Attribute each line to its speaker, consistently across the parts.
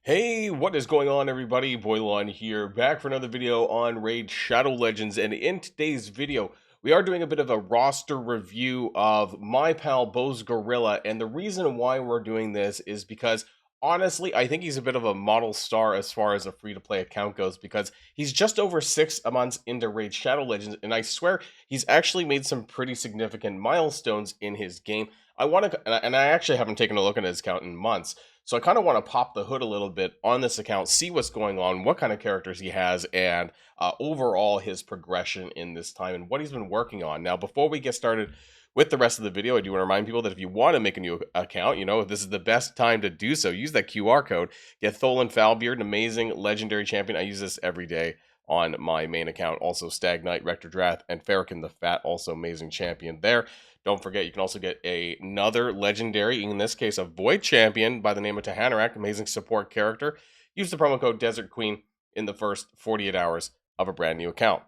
Speaker 1: Hey, what is going on, everybody? Boilon here, back for another video on Raid Shadow Legends, and in today's video, we are doing a bit of a roster review of my pal Bo's Gorilla, and the reason why we're doing this is because, honestly, I think he's a bit of a model star as far as a free-to-play account goes, because he's just over 6 months into Raid Shadow Legends, and I swear he's actually made some pretty significant milestones in his game. I want to, and I actually haven't taken a look at his account in months, so I kind of want to pop the hood a little bit on this account, see what's going on, what kind of characters he has, and overall his progression in this time and what he's been working on. Now, before we get started with the rest of the video, I do want to remind people that if you want to make a new account, this is the best time to do so. Use that QR code. Get Tholan Foulbeard, an amazing legendary champion. I use this every day on my main account. Also, Stag Knight, Rector Drath, and Farrakhan the Fat, also amazing champion there. Don't forget, you can also get another legendary, in this case, a Void champion by the name of Tahanarak, amazing support character. Use the promo code Desert Queen in the first 48 hours of a brand new account.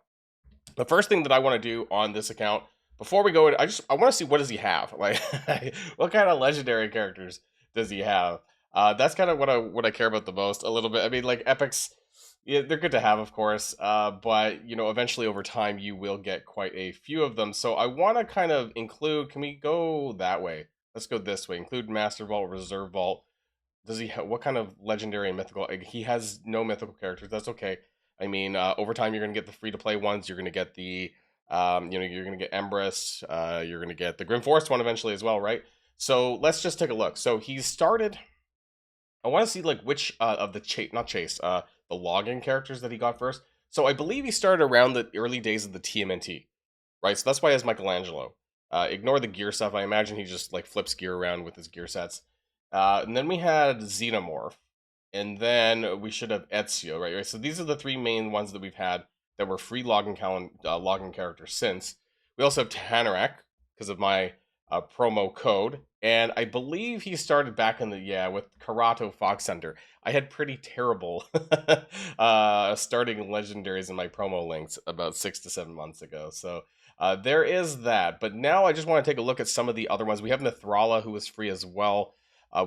Speaker 1: The first thing that I want to do on this account, before we go in, I want to see, what does he have? Like, what kind of legendary characters does he have? That's kind of what I care about the most a little bit. I mean, like, epics, yeah, they're good to have, of course, but eventually over time you will get quite a few of them. So I want to kind of include. Can we go that way? Let's go this way. Include Master Vault, Reserve Vault. Does he? What kind of legendary and mythical? Like, he has no mythical characters. That's okay. I mean, over time you're gonna get the free to play ones. You're gonna get the, you're gonna get Empress. You're gonna get the Grim Forest one eventually as well, right? So let's just take a look. So he's started. I want to see, like, which of the the login characters that he got first. So I believe he started around the early days of the TMNT, right? So that's why he has Michelangelo. Ignore the gear stuff. I imagine he just like flips gear around with his gear sets. And then we had Xenomorph, and then we should have Ezio, right? So these are the three main ones that we've had that were free login characters since. We also have Tanarak because of my promo code, and I believe he started back in the with Karato Fox Hunter. I had pretty terrible starting legendaries in my promo links about 6 to 7 months ago. So there is that. But now I just want to take a look at some of the other ones. We have Mithrala, who is free as well.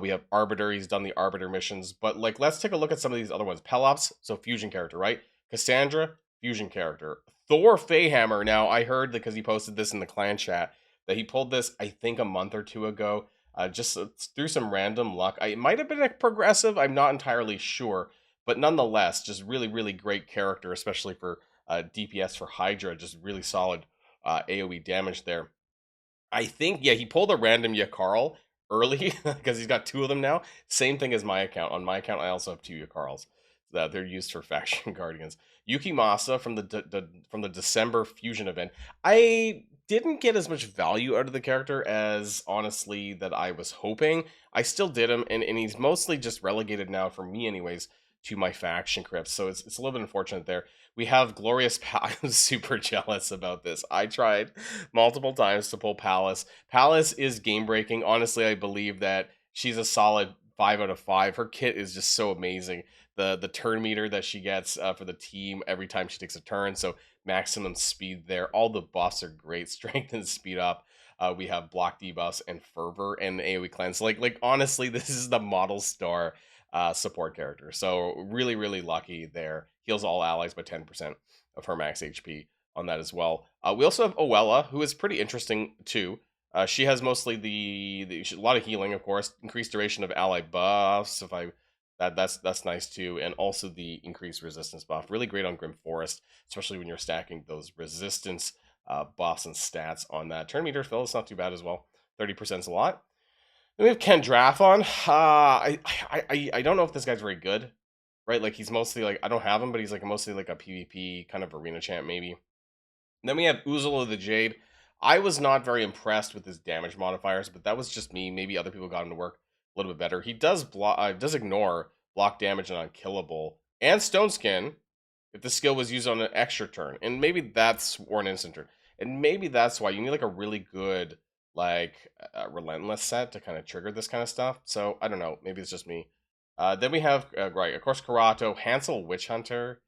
Speaker 1: We have Arbiter. He's done the Arbiter missions. But like, let's take a look at some of these other ones. Pelops, so fusion character, right? Cassandra, fusion character. Thor Feyhammer. Now I heard, because he posted this in the clan chat, that he pulled this, I think, a month or two ago, just through some random luck. It might have been a progressive, I'm not entirely sure, but nonetheless, just really, really great character, especially for DPS for Hydra. Just really solid AoE damage there. I think, yeah, he pulled a random Yakarl early because he's got two of them now. Same thing as my account. On my account, I also have two Yakarls that they're used for faction guardians. Yuki Masa from the December fusion event. I didn't get as much value out of the character as, honestly, that I was hoping. I still did him, and he's mostly just relegated now, for me anyways, to my faction crypts. So it's a little bit unfortunate there. We have Glorious I'm super jealous about this. I tried multiple times to pull Palace. Palace is game breaking. Honestly, I believe that she's a solid 5 out of 5. Her kit is just so amazing. The turn meter that she gets for the team every time she takes a turn. So maximum speed there. All the buffs are great. Strength and speed up. We have block debuffs and fervor and AoE cleanse. Like honestly, this is the model star support character. So really, really lucky there. Heals all allies by 10% of her max HP on that as well. We also have Oella, who is pretty interesting too. She has mostly a lot of healing, of course, increased duration of ally buffs. That's nice too, and also the increased resistance buff. Really great on Grim Forest, especially when you're stacking those resistance buffs and stats on that. Turn meter fill is not too bad as well. 30% is a lot. Then we have Ken Draphon. I don't know if this guy's very good, right? Like, he's mostly like, I don't have him, but he's like mostly like a PvP kind of arena champ maybe. And then we have Uzul of the Jade. I was not very impressed with his damage modifiers, but that was just me. Maybe other people got him to work a little bit better. He does does ignore block damage and unkillable and stone skin if the skill was used on an extra turn, and maybe that's, or an instant turn, and maybe that's why you need like a really good like relentless set to kind of trigger this kind of stuff. So I don't know, maybe it's just me. Then we have right, of course, Karato, Hansel Witch Hunter,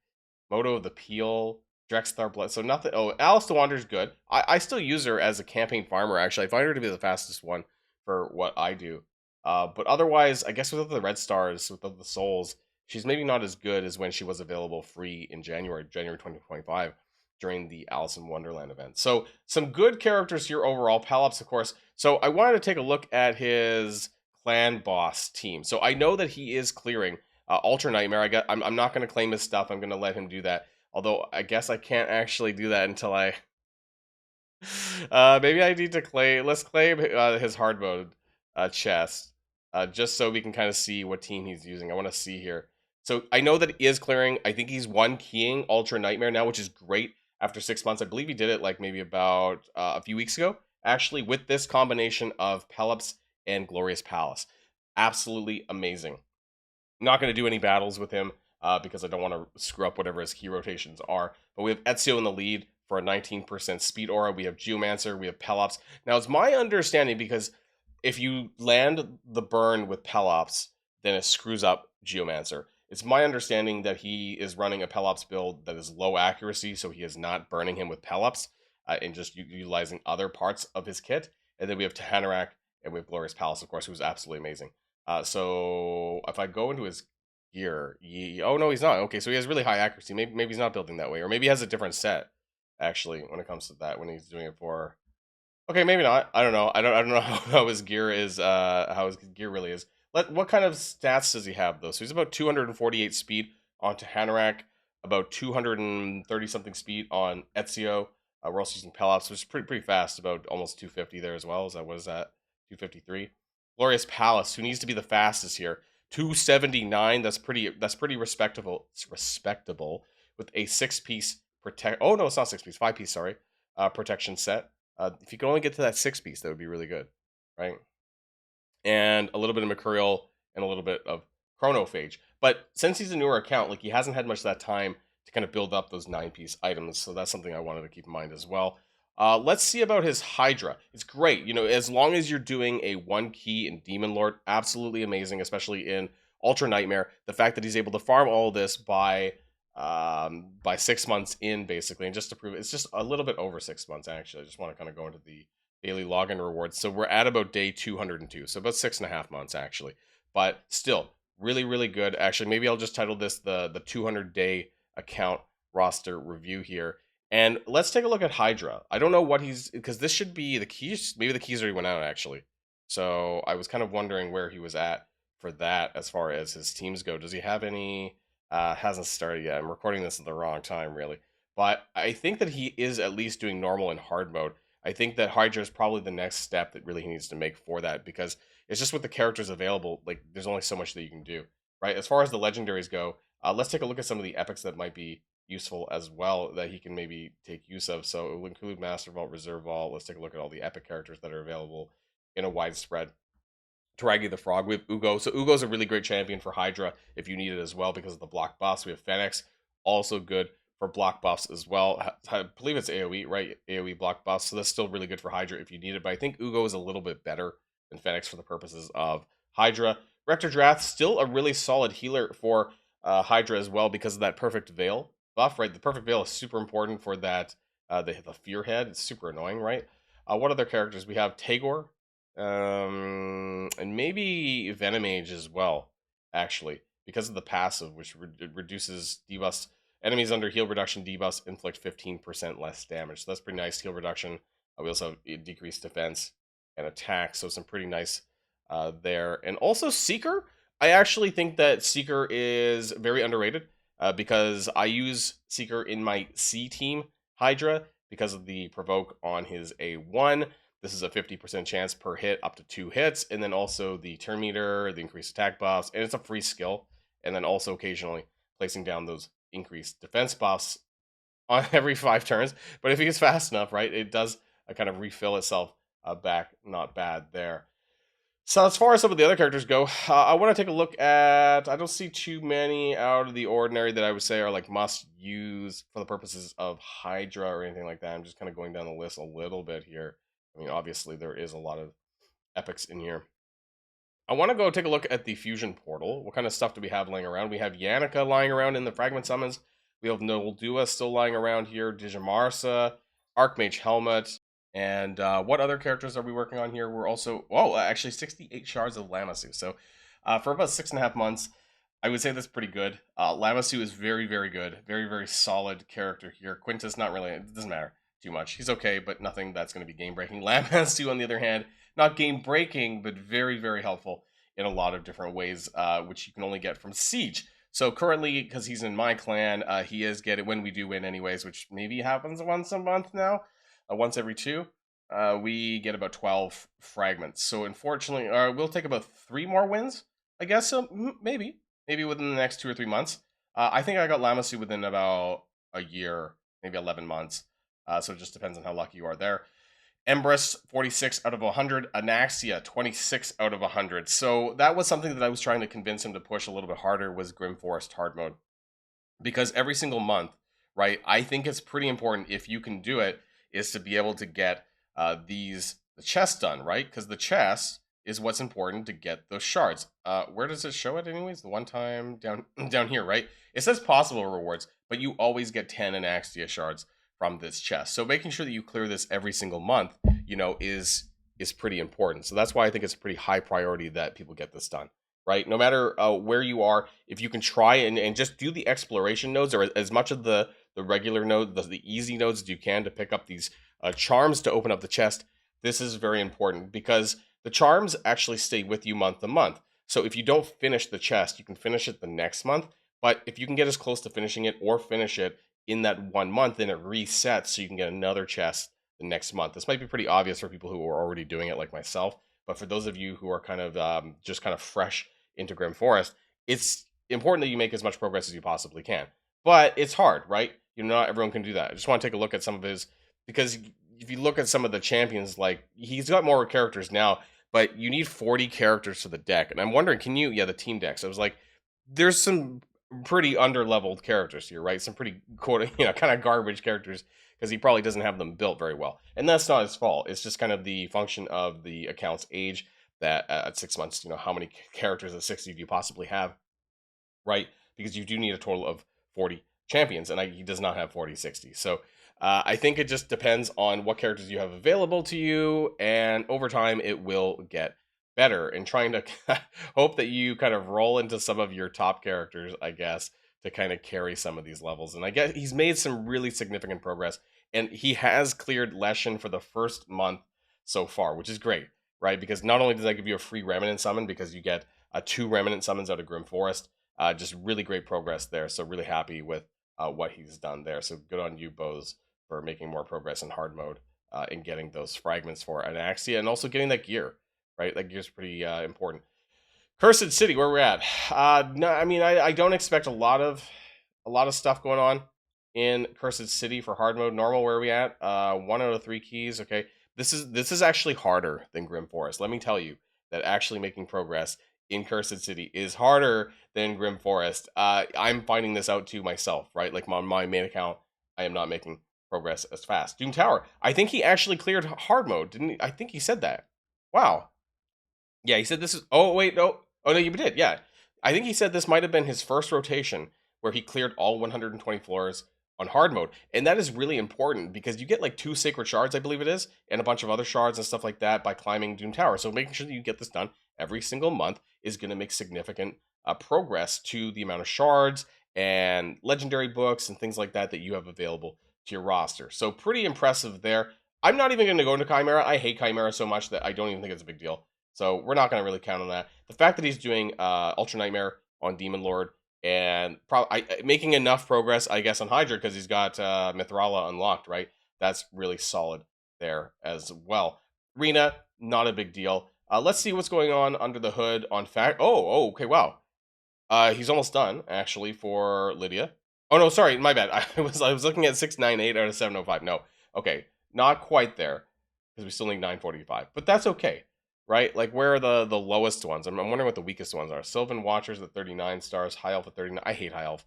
Speaker 1: Moto of the Peel, Drexthar Blood. So nothing. Oh, Alice the Wanderer's good. I still use her as a campaign farmer. Actually, I find her to be the fastest one for what I do. But otherwise, I guess without the red stars, without the souls, she's maybe not as good as when she was available free in January 2025 during the Alice in Wonderland event. So some good characters here overall. Pelops, of course. So I wanted to take a look at his clan boss team. So I know that he is clearing Ultra Nightmare. I'm not going to claim his stuff. I'm going to let him do that. Although I guess I can't actually do that until I maybe I need to claim. Let's claim his hard mode chest, just so we can kind of see what team he's using. I want to see here. So I know that he is clearing. I think he's one keying Ultra Nightmare now, which is great. After 6 months, I believe he did it like maybe about a few weeks ago. Actually, with this combination of Pelops and Glorious Palace, absolutely amazing. Not going to do any battles with him because I don't want to screw up whatever his key rotations are. But we have Ezio in the lead for a 19% speed aura. We have Geomancer. We have Pelops. Now, it's my understanding, because if you land the burn with Pelops, then it screws up Geomancer. It's my understanding that he is running a Pelops build that is low accuracy, so he is not burning him with Pelops and just utilizing other parts of his kit. And then we have Tahanarak and we have Glorious Palace, of course, who's absolutely amazing. So if I go into his gear, oh no, he's not. Okay, so he has really high accuracy. Maybe he's not building that way, or maybe he has a different set actually when it comes to that, when he's doing it for. Okay, maybe not. I don't know. I don't know how his gear is. How his gear really is. What kind of stats does he have though? So he's about 248 speed on Tahanarak, about 230 something speed on Ezio. We're also using Pelops, which is pretty fast, about almost 250 there as well. What is that? 253. Glorious Palace, who needs to be the fastest here. 279. That's pretty respectable. It's respectable with a 6-piece protect. Oh no, it's not 6-piece. 5-piece. Sorry, protection set. If you can only get to that 6-piece, that would be really good, right? And a little bit of Mercurial and a little bit of Chronophage. But since he's a newer account, like, he hasn't had much of that time to kind of build up those 9-piece items. So that's something I wanted to keep in mind as well. Let's see about his Hydra. It's great, as long as you're doing a 1-key in Demon Lord, absolutely amazing, especially in Ultra Nightmare. The fact that he's able to farm all this by 6 months in, basically, and just to prove it, it's just a little bit over 6 months actually. I just want to kind of go into the daily login rewards. So we're at about day 202, so about 6.5 months actually, but still really good. Actually, maybe I'll just title this the 200-day account roster review here. And let's take a look at Hydra. I don't know what because this should be the keys. Maybe the keys already went out actually. So I was kind of wondering where he was at for that as far as his teams go. Does he have any? Hasn't started yet. I'm recording this at the wrong time, really. But I think that he is at least doing normal and hard mode. I think that Hydra is probably the next step that really he needs to make for that, because it's just with the characters available, like, there's only so much that you can do, right? As far as the legendaries go, let's take a look at some of the epics that might be useful as well that he can maybe take use of. So it will include Master Vault, Reserve Vault. Let's take a look at all the epic characters that are available in a widespread. Taragi the Frog. We have Ugo. So Ugo's a really great champion for Hydra if you need it as well because of the block buffs. We have Fenix, also good for block buffs as well. I believe it's AoE, right? AoE block buffs. So that's still really good for Hydra if you need it. But I think Ugo is a little bit better than Fenix for the purposes of Hydra. Rector Drath, still a really solid healer for Hydra as well because of that Perfect Veil buff, right? The Perfect Veil is super important for that, the Fear Head. It's super annoying, right? What other characters? We have Tagor, and maybe Venomage as well, actually, because of the passive, which reduces debuffs. Enemies under heal reduction debuffs inflict 15% less damage. So that's pretty nice heal reduction. We also have decreased defense and attack, so some pretty nice there. And also Seeker. I actually think that Seeker is very underrated because I use Seeker in my C team Hydra because of the provoke on his A1. This is a 50% chance per hit, up to 2 hits, and then also the turn meter, the increased attack buffs, and it's a free skill. And then also occasionally placing down those increased defense buffs on every 5 turns. But if he gets fast enough, right, it does kind of refill itself back. Not bad there. So as far as some of the other characters go, I want to take a look at. I don't see too many out of the ordinary that I would say are like must use for the purposes of Hydra or anything like that. I'm just kind of going down the list a little bit here. I mean, obviously there is a lot of epics in here. I want to go take a look at the fusion portal. What kind of stuff do we have laying around? We have Yannicka lying around in the fragment summons. We have Noldua still lying around here. Digimarsa, Archmage Helmet, and what other characters are we working on here? We're also, actually 68 shards of Lamassu. So for about 6.5 months, I would say that's pretty good. Lamasu is very, very good. Very, very solid character here. Quintus, not really. It doesn't matter too much. He's okay, but nothing that's going to be game breaking. Lamasu, on the other hand, not game breaking, but very, very helpful in a lot of different ways, which you can only get from Siege. So currently, because he's in my clan, he is getting, when we do win anyways, which maybe happens once a month now, once every two, we get about 12 fragments. So unfortunately, we'll take about 3 more wins, I guess. So maybe within the next 2 or 3 months. I think I got Lamasu within about a year, maybe 11 months. So it just depends on how lucky you are there. Embrus, 46 out of 100. Anaxia, 26 out of 100. So that was something that I was trying to convince him to push a little bit harder, was Grim Forest hard mode. Because every single month, right, I think it's pretty important, if you can do it, is to be able to get the chests done, right? Because the chest is what's important to get those shards. Where does it show it anyways? The one time down here, right? It says possible rewards, but you always get 10 Anaxia shards from this chest. So making sure that you clear this every single month, is pretty important. So that's why I think it's a pretty high priority that people get this done, right? No matter where you are, if you can try and just do the exploration nodes, or as much of the regular node, the easy nodes as you can, to pick up these charms to open up the chest. This is very important because the charms actually stay with you month to month. So if you don't finish the chest, you can finish it the next month. But if you can get as close to finishing it or finish it in that 1 month, then it resets so you can get another chest the next month. This might be pretty obvious for people who are already doing it like myself. But for those of you who are kind of just kind of fresh into Grim Forest, it's important that you make as much progress as you possibly can. But it's hard, right? Not everyone can do that. I just want to take a look at some of his, because if you look at some of the champions, like, he's got more characters now, but you need 40 characters for the deck. And I'm wondering, can you, yeah, the team decks. I was like, there's some pretty under-leveled characters here, right? Some pretty, quote, kind of garbage characters, because he probably doesn't have them built very well. And that's not his fault. It's just kind of the function of the account's age, that at 6 months, how many characters at 60 do you possibly have, right? Because you do need a total of 40 champions, and he does not have 40, 60. So I think it just depends on what characters you have available to you, and over time it will get better. And trying to hope that you kind of roll into some of your top characters, I guess, to kind of carry some of these levels. And I guess he's made some really significant progress, and he has cleared Leshen for the first month so far, which is great, right? Because not only does that give you a free Remnant summon, because you get 2 Remnant summons out of Grim Forest, just really great progress there. So really happy with what he's done there. So good on you, Bose, for making more progress in hard mode and getting those fragments for Anaxia, and also getting that gear, right? That gear's pretty important. Cursed City, where we're at. No, I mean, I don't expect a lot of stuff going on in Cursed City for hard mode. Normal, where are we at? 1 out of 3 keys. Okay, this is actually harder than Grim Forest. Let me tell you that actually making progress in Cursed City is harder than Grim Forest. I'm finding this out too myself, right? Like on my main account, I am not making progress as fast. Doom Tower, I think he actually cleared hard mode, didn't he? I think he said that. Wow. Yeah, he said this is. Oh wait, no. Oh no, you did. Yeah, I think he said this might have been his first rotation where he cleared all 120 floors on hard mode, and that is really important because you get like 2 sacred shards, I believe it is, and a bunch of other shards and stuff like that by climbing Doom Tower. So making sure that you get this done every single month is going to make significant progress to the amount of shards and legendary books and things like that that you have available to your roster. So pretty impressive there. I'm not even going to go into Chimera. I hate Chimera so much that I don't even think it's a big deal. So we're not going to really count on that. The fact that he's doing Ultra Nightmare on Demon Lord and making enough progress, I guess, on Hydra because he's got Mithrala unlocked, right? That's really solid there as well. Rena, not a big deal. Let's see what's going on under the hood on fact. Oh, okay, wow. He's almost done actually for Lydia. Oh no, sorry, my bad. I was looking at 698 out of 705. No, okay, not quite there because we still need 945, but that's okay, right? Like, where are the lowest ones? I'm wondering what the weakest ones are. Sylvan Watchers at 39 stars, High Elf at 39. I hate High Elf.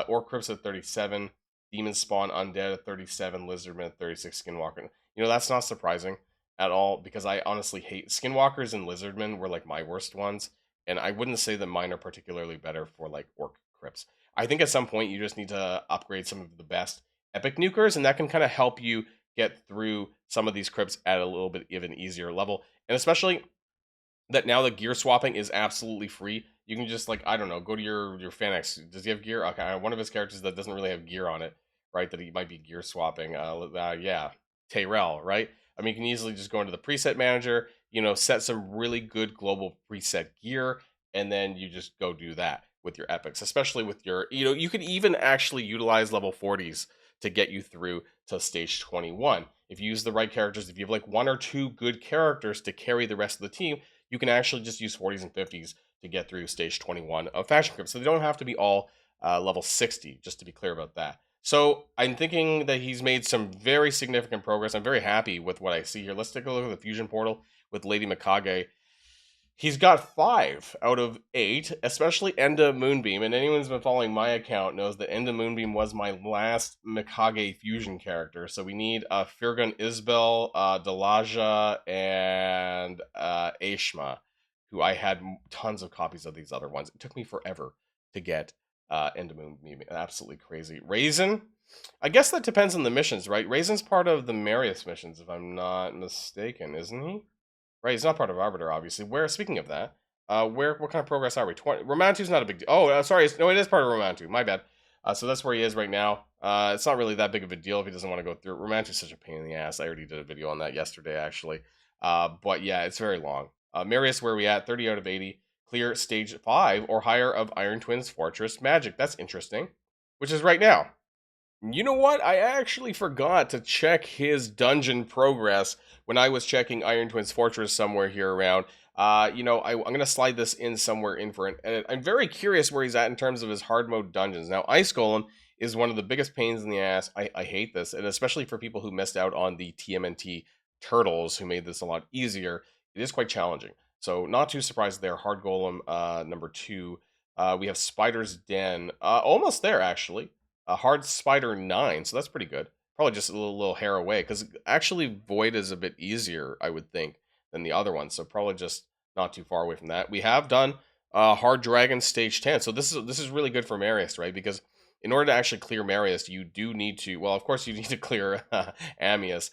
Speaker 1: Orc Crypts at 37, Demon Spawn Undead at 37, Lizardman at 36, Skinwalker. That's not surprising at all because I honestly hate Skinwalkers and Lizardmen were like my worst ones. And I wouldn't say that mine are particularly better for like Orc Crypts. I think at some point you just need to upgrade some of the best epic nukers, and that can kind of help you get through some of these crypts at a little bit of an easier level. And especially that now the gear swapping is absolutely free you can just like, I don't know, go to your Fenix. Does he have gear? Okay, one of his characters that doesn't really have gear on it, right? That he might be gear swapping. Yeah, Tayrell, right? I mean, you can easily just go into the preset manager, set some really good global preset gear, and then you just go do that with your epics, especially with your, you can even actually utilize level 40s to get you through to stage 21. If you use the right characters, if you have like one or two good characters to carry the rest of the team, you can actually just use 40s and 50s to get through stage 21 of Fashion Crypt. So they don't have to be all level 60, just to be clear about that. So I'm thinking that he's made some very significant progress. I'm very happy with what I see here. Let's take a look at the Fusion Portal with Lady Mikage. He's got 5 out of 8, especially Enda Moonbeam. And anyone who's been following my account knows that Enda Moonbeam was my last Mikage fusion character. So we need Firgun Isbel, Delaja, and Aishma, who I had tons of copies of these other ones. It took me forever to get Enda Moonbeam. Absolutely crazy. Raisin? I guess that depends on the missions, right? Raisin's part of the Marius missions, if I'm not mistaken, isn't he? Right, he's not part of Arbiter, obviously. Speaking of that, what kind of progress are we? 20. Romantu's not a big deal. Oh, sorry. No, it is part of Romantu. My bad. So that's where he is right now. It's not really that big of a deal if he doesn't want to go through it. Romantu's such a pain in the ass. I already did a video on that yesterday, actually. But yeah, it's very long. Marius, where are we at? 30 out of 80. Clear stage 5 or higher of Iron Twins Fortress Magic. That's interesting. Which is right now. You know what? I actually forgot to check his dungeon progress when I was checking Iron Twins Fortress somewhere here around. I'm going to slide this in somewhere in for an edit. I'm very curious where he's at in terms of his hard mode dungeons. Now, Ice Golem is one of the biggest pains in the ass. I hate this, and especially for people who missed out on the TMNT turtles, who made this a lot easier. It is quite challenging. So, not too surprised there. Hard Golem, number 2. We have Spider's Den. Almost there, actually. A Hard Spider 9, so that's pretty good. Probably just a little hair away, because actually Void is a bit easier, I would think, than the other one. So probably just not too far away from that. We have done Hard Dragon Stage 10, so this is really good for Marius, right? Because in order to actually clear Marius, you do need to, well, of course you need to clear Amius,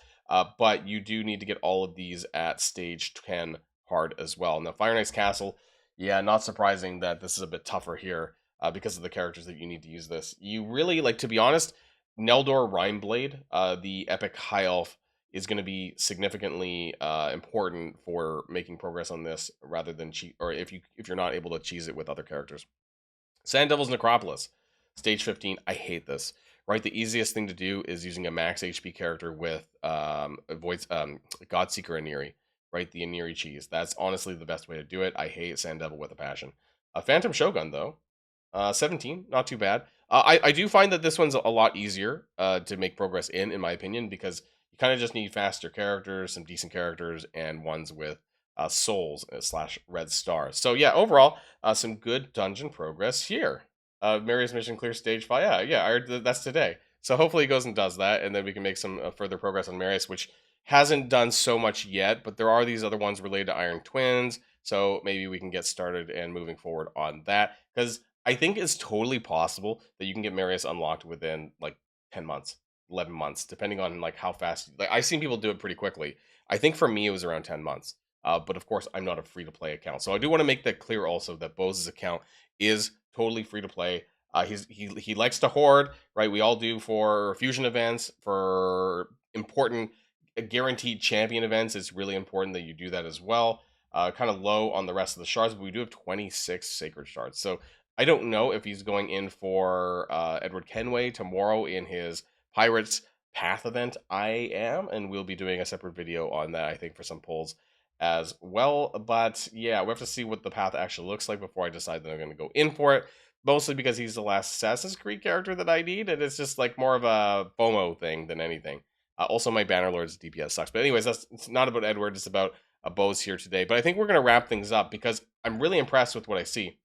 Speaker 1: but you do need to get all of these at stage 10 hard as well. Now, Fire Knight's Castle, yeah, not surprising that this is a bit tougher here. Because of the characters that you need to use this. You really, like, to be honest, Neldor Rhymeblade, the epic high elf, is going to be significantly important for making progress on this, rather than cheat, or if you're not able to cheese it with other characters. Sand Devil's Necropolis, stage 15. I hate this. Right, the easiest thing to do is using a max HP character with Godseeker Aniri, right? The Aniri cheese. That's honestly the best way to do it. I hate Sand Devil with a passion. Phantom Shogun, though. 17, not too bad. I do find that this one's a lot easier to make progress in my opinion, because you kind of just need faster characters, some decent characters, and ones with souls / red stars. So yeah, overall, some good dungeon progress here. Marius mission clear stage 5. Yeah, that's today. So hopefully he goes and does that, and then we can make some further progress on Marius, which hasn't done so much yet, but there are these other ones related to Iron Twins, so maybe we can get started and moving forward on that, because I think it's totally possible that you can get Marius unlocked within like 10 months, 11 months, depending on like how fast. Like, I've seen people do it pretty quickly. I think for me it was around 10 months. But of course, I'm not a free to play account, so I do want to make that clear also that Bose's account is totally free to play. He likes to hoard, right? We all do for fusion events, for important guaranteed champion events. It's really important that you do that as well. Kind of low on the rest of the shards, but we do have 26 sacred shards. So I don't know if he's going in for Edward Kenway tomorrow in his Pirates Path event. I am, and we'll be doing a separate video on that, I think, for some polls as well. But yeah, we have to see what the path actually looks like before I decide that I'm going to go in for it. Mostly because he's the last Assassin's Creed character that I need, and it's just like more of a FOMO thing than anything. Also, my Bannerlord's DPS sucks. But anyways, it's not about Edward, it's about Bose here today. But I think we're going to wrap things up because I'm really impressed with what I see.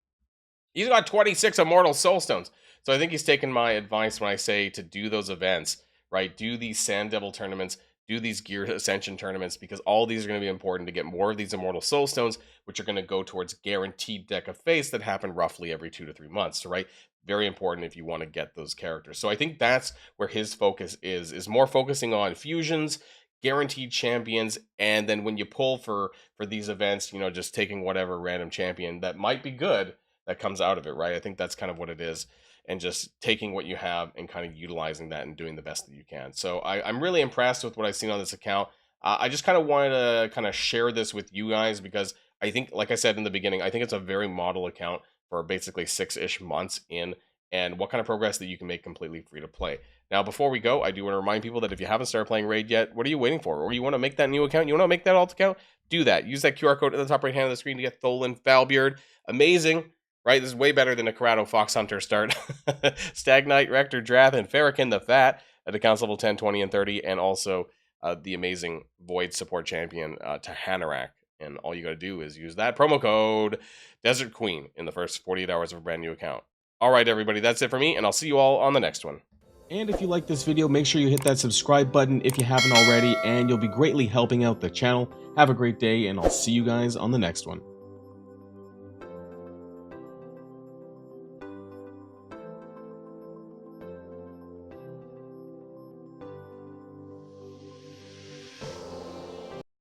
Speaker 1: He's got 26 Immortal Soulstones. So I think he's taken my advice when I say to do those events, right? Do these Sand Devil tournaments, do these Gear Ascension tournaments, because all these are going to be important to get more of these Immortal Soulstones, which are going to go towards guaranteed deck of face that happen roughly every 2 to 3 months, right? Very important if you want to get those characters. So I think that's where his focus is more focusing on fusions, guaranteed champions, and then when you pull for these events, just taking whatever random champion that might be good, that comes out of it, right? I think that's kind of what it is, and just taking what you have and kind of utilizing that and doing the best that you can. So I'm really impressed with what I've seen on this account. I just kind of wanted to kind of share this with you guys because I think, like I said in the beginning, I think it's a very model account for basically 6-ish months in, and what kind of progress that you can make completely free to play. Now, before we go, I do want to remind people that if you haven't started playing Raid yet, what are you waiting for? Or you want to make that new account? You want to make that alt account? Do that. Use that QR code at the top right hand of the screen to get Tholen Falbeard. Amazing, right? This is way better than a Corrado Fox Hunter start. Stag Knight, Rector, Drath, and Farrakhan the Fat at accounts level 10, 20, and 30, and also the amazing Void support champion Tahanarak. And all you got to do is use that promo code Desert Queen in the first 48 hours of a brand new account. All right, everybody, that's it for me, and I'll see you all on the next one. And if you like this video, make sure you hit that subscribe button if you haven't already, and you'll be greatly helping out the channel. Have a great day, and I'll see you guys on the next one.